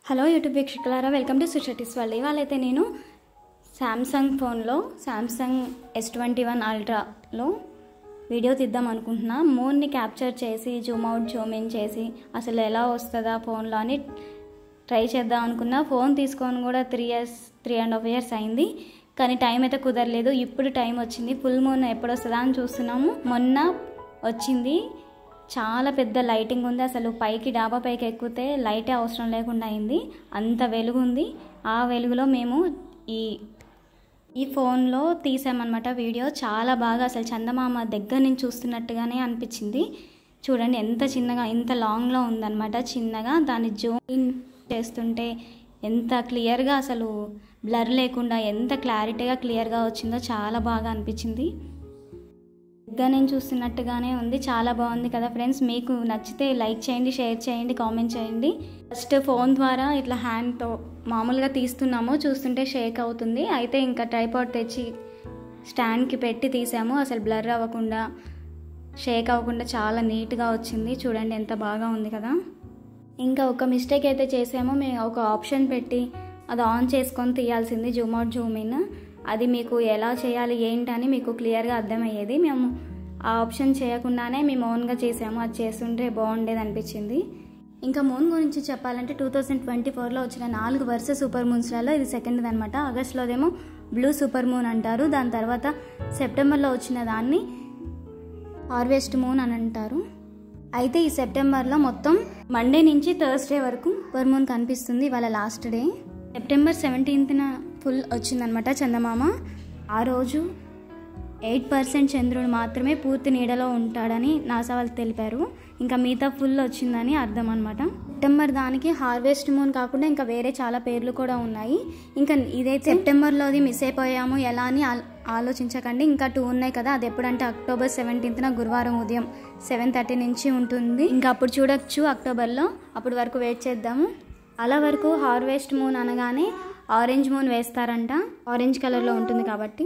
Hello YouTube వీక్షకులారా, welcome to సుషటిస్ world. ఇవాళైతే నేను సామ్సంగ్ ఫోన్లో సామ్సంగ్ S21 అల్ట్రాలో వీడియో తీద్దాం అనుకుంటున్నా. మూన్ని క్యాప్చర్ చేసి జూమ్ అవుట్ జూమ్ ఇన్ చేసి అసలు ఎలా వస్తుందా ఫోన్లో అని ట్రై చేద్దాం అనుకున్నా. ఫోన్ తీసుకొని కూడా 3.5 years అయింది, కానీ టైం అయితే కుదరలేదు. ఇప్పుడు టైం వచ్చింది. ఫుల్ మూన్ ఎప్పుడు వస్తుందా అని చూస్తున్నాము. మొన్న వచ్చింది. చాలా పెద్ద లైటింగ్ ఉంది. అసలు పైకి డాబా పైకి ఎక్కితే లైటే అవసరం లేకుండా అయింది, అంత వెలుగు ఉంది. ఆ వెలుగులో మేము ఈ ఫోన్లో తీసామన్నమాట వీడియో. చాలా బాగా అసలు చందమామ దగ్గర నుంచి చూస్తున్నట్టుగానే అనిపించింది. చూడండి ఎంత చిన్నగా, ఇంత లాంగ్లో ఉందన్నమాట. చిన్నగా దాన్ని జూమ్ ఇన్ చేస్తుంటే ఎంత క్లియర్గా, అసలు బ్లర్ లేకుండా ఎంత క్లారిటీగా క్లియర్గా వచ్చిందో చాలా బాగా అనిపించింది. దగ్గర నేను చూస్తున్నట్టుగానే ఉంది. చాలా బాగుంది కదా ఫ్రెండ్స్. మీకు నచ్చితే లైక్ చేయండి, షేర్ చేయండి, కామెంట్ చేయండి. ఫస్ట్ ఫోన్ ద్వారా ఇట్లా హ్యాండ్తో మామూలుగా తీస్తున్నాము, చూస్తుంటే షేక్ అవుతుంది. అయితే ఇంకా ట్రైపాడ్ తెచ్చి స్టాండ్కి పెట్టి తీసాము. అసలు బ్లర్ అవ్వకుండా, షేక్ అవ్వకుండా చాలా నీట్గా వచ్చింది. చూడండి ఎంత బాగా ఉంది కదా. ఇంకా ఒక మిస్టేక్ అయితే చేసాము. మేము ఒక ఆప్షన్ పెట్టి అది ఆన్ చేసుకొని తీయాల్సింది, జూమ్ అవుట్ జూమ్ ఇన్. అది మీకు ఎలా చేయాలి ఏంటని మీకు క్లియర్గా అర్థమయ్యేది. మేము ఆ ఆప్షన్ చేయకుండానే మేము ఓన్గా చేసాము. అది చేస్తుంటే బాగుండేది అనిపించింది. ఇంకా మూన్ గురించి చెప్పాలంటే 2024లో వచ్చిన 4 వరుస సూపర్ మూన్స్లలో ఇది సెకండ్ అనమాట. ఆగస్టులోదేమో బ్లూ సూపర్ మూన్ అంటారు. దాని తర్వాత సెప్టెంబర్లో వచ్చిన దాన్ని హార్వెస్ట్ మూన్ అని అంటారు. అయితే ఈ సెప్టెంబర్లో మొత్తం మండే నుంచి థర్స్డే వరకు సూపర్ మూన్ కనిపిస్తుంది. ఇవాళ లాస్ట్ డే. సెప్టెంబర్ 17న ఫుల్ వచ్చిందనమాట చందమామ. ఆ రోజు 8% చంద్రుడు మాత్రమే పూర్తి నీడలో ఉంటాడని నాసా వాళ్ళు తెలిపారు. ఇంకా మిగతా ఫుల్ వచ్చిందని అర్థం అనమాట. సెప్టెంబర్ దానికి హార్వెస్ట్ మూన్ కాకుండా ఇంకా వేరే చాలా పేర్లు కూడా ఉన్నాయి. ఇంకా ఇదైతే సెప్టెంబర్లోది మిస్ అయిపోయాము ఎలా అని ఆలోచించకండి. ఇంకా 2 ఉన్నాయి కదా. అది ఎప్పుడంటే అక్టోబర్ 17న గురువారం ఉదయం 7:30 నుంచి ఉంటుంది. ఇంకా అప్పుడు చూడొచ్చు అక్టోబర్లో. అప్పటి వరకు వెయిట్ చేద్దాము. అలా వరకు హార్వెస్ట్ మూన్ అనగానే ఆరెంజ్ మూన్ వేస్తారంట, ఆరెంజ్ కలర్లో ఉంటుంది కాబట్టి.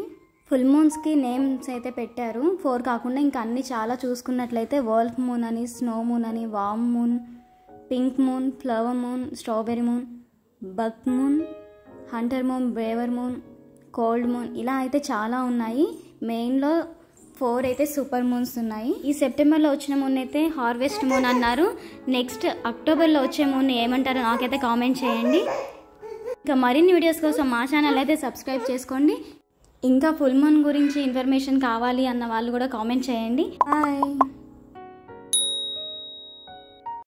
ఫుల్ మూన్స్కి నేమ్స్ అయితే పెట్టారు, 4 కాకుండా ఇంకా అన్ని చాలా చూసుకున్నట్లయితే వోల్ఫ్ మూన్ అని, స్నో మూన్ అని, worm moon, pink moon, flower moon, strawberry moon, buck moon, hunter moon, beaver moon, cold moon, ఇలా అయితే చాలా ఉన్నాయి. మెయిన్లో 4 అయితే సూపర్ మూన్స్ ఉన్నాయి. ఈ సెప్టెంబర్లో వచ్చిన మూన్ అయితే హార్వెస్ట్ మూన్ అన్నారు. నెక్స్ట్ అక్టోబర్లో వచ్చే మూన్ ఏమంటారో నాకైతే కామెంట్ చేయండి. ఇంకా మరిన్ని వీడియోస్ కోసం మా ఛానల్ అయితే సబ్స్క్రైబ్ చేసుకోండి. ఇంకా ఫుల్ మూన్ గురించి ఇన్ఫర్మేషన్ కావాలి అన్న వాళ్ళు కూడా కామెంట్ చేయండి. బాయ్.